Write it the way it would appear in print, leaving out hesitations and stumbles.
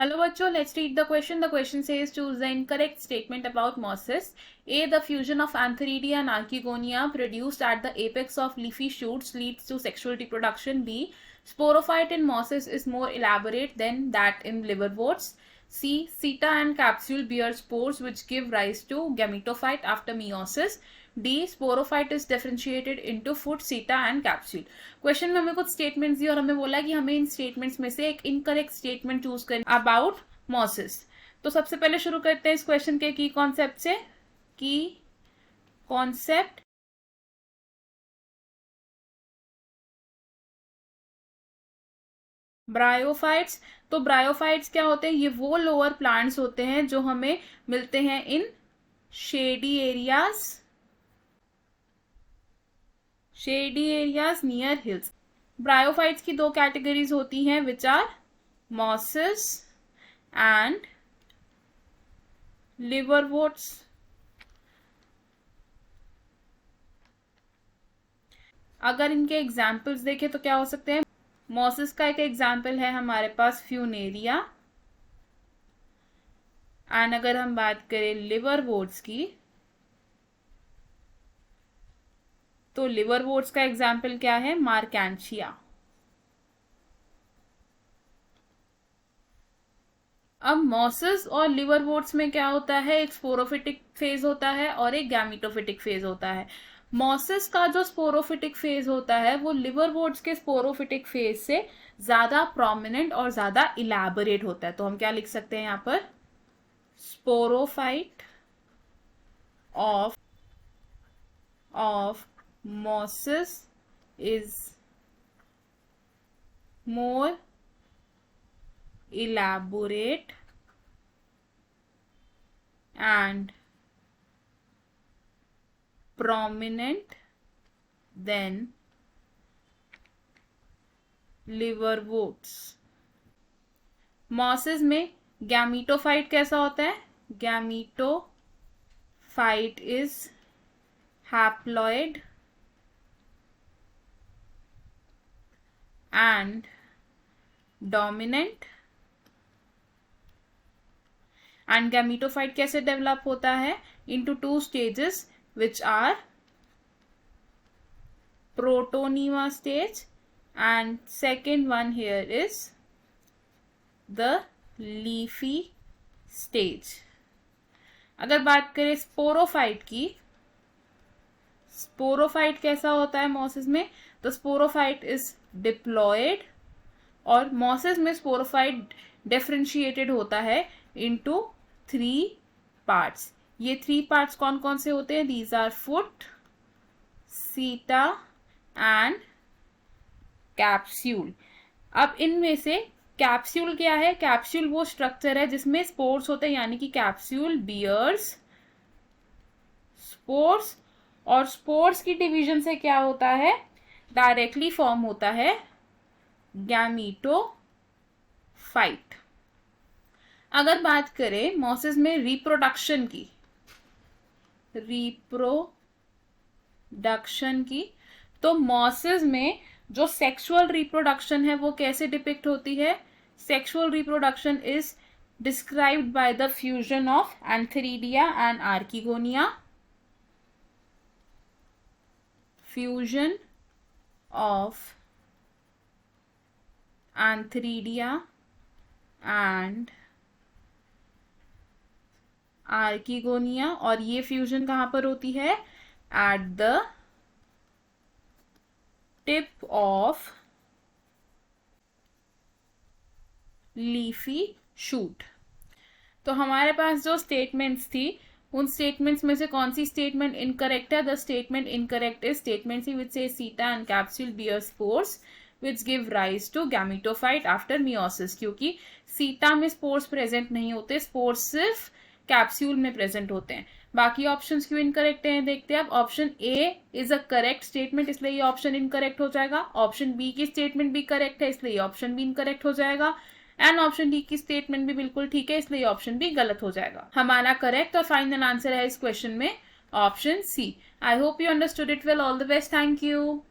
Hello bachcho, let's read the question. The question says choose the incorrect statement about mosses. A. The fusion of antheridia and archegonia produced at the apex of leafy shoots leads to sexual reproduction. B. Sporophyte in mosses is more elaborate than that in liverworts. C. Seta and capsule bear spores which give rise to gametophyte after meiosis. D sporophyte is differentiated into foot सीटा and capsule. Question में हमें कुछ statements दिए और हमें बोला कि हमें इन स्टेटमेंट्स में से एक इनकरेक्ट स्टेटमेंट चूज करना अबाउट मॉसिस. तो सबसे पहले शुरू करते हैं इस क्वेश्चन के की कॉन्सेप्ट से. की कॉन्सेप्ट ब्रायोफाइट्स. तो ब्रायोफाइट्स क्या होते हैं? ये वो लोअर प्लांट्स होते हैं जो हमें मिलते हैं in shady areas near hills. Bryophytes की दो कैटेगरीज होती हैं which are mosses and liverworts. अगर इनके एग्जाम्पल्स देखें तो क्या हो सकते हैं? मॉसेस का एक एग्जाम्पल है हमारे पास फ्यूनेरिया. एंड अगर हम बात करें लिवरवोट्स की तो लिवरवोट्स का एग्जाम्पल क्या है? मार्कैंशिया. अब मॉसेस और लिवरवोट्स में क्या होता है? एक स्पोरोफिटिक फेज होता है और एक गैमिटोफिटिक फेज होता है. मॉसेस का जो स्पोरोफिटिक फेज होता है वो लिवरवोट्स के स्पोरोफिटिक फेज से ज्यादा प्रोमिनेंट और ज्यादा इलैबोरेट होता है. तो हम क्या लिख सकते हैं यहाँ पर? Sporophyte of mosses is more elaborate and prominent than liverworts. mosses में गैमीटोफाइट कैसा होता है? Gametophyte is haploid and dominant. and gametophyte कैसे डेवलप होता है? into two stages which are protonema stage and second one here is the leafy stage. अगर बात करें स्पोरोफाइट की, स्पोरोफाइट कैसा होता है मॉसेस में? तो स्पोरोफाइट इज डिप्लॉयड और मॉसेस में स्पोरोफाइट डिफरेंशिएटेड होता है इनटू 3 पार्ट्स. ये 3 पार्ट्स कौन कौन से होते हैं? दीज आर फुट, सीटा एंड कैप्सूल. अब इनमें से कैप्सूल क्या है? कैप्सूल वो स्ट्रक्चर है जिसमें स्पोर्स होते हैं, यानी कि कैप्सूल बियर्स स्पोर्स. और स्पोर्स की डिवीजन से क्या होता है? डायरेक्टली फॉर्म होता है गैमीटोफाइट. अगर बात करें मॉसेस में रिप्रोडक्शन की, तो मॉसेस में जो सेक्सुअल रिप्रोडक्शन है वो कैसे डिपिक्ट होती है? Sexual reproduction is described by the fusion of antheridia and archegonia. Fusion of antheridia and archegonia. और ये फ्यूजन कहाँ पर होती है? At the tip of leafy shoot. तो हमारे पास जो स्टेटमेंट्स थी उन स्टेटमेंट्स में से कौन सी स्टेटमेंट इनकरेक्ट है? The statement incorrect is statement C which से seta and capsule bear spores which give rise to gametophyte after meiosis. क्योंकि सीटा में स्पोर्स प्रेजेंट नहीं होते, स्पोर्स सिर्फ कैप्सूल में प्रेजेंट होते हैं. बाकी ऑप्शंस क्यों इनकरेक्ट हैं देखते हैं. अब option A is a correct statement, इसलिए ये ऑप्शन इनकरेक्ट हो जाएगा. ऑप्शन बी की स्टेटमेंट भी करेक्ट है, इसलिए ऑप्शन भी इनकरेक्ट हो जाएगा. एंड ऑप्शन डी की स्टेटमेंट भी बिल्कुल ठीक है, इसलिए ऑप्शन भी गलत हो जाएगा. हमारा करेक्ट और फाइनल आंसर है इस क्वेश्चन में option C. I hope you understood it well. All the best. Thank you.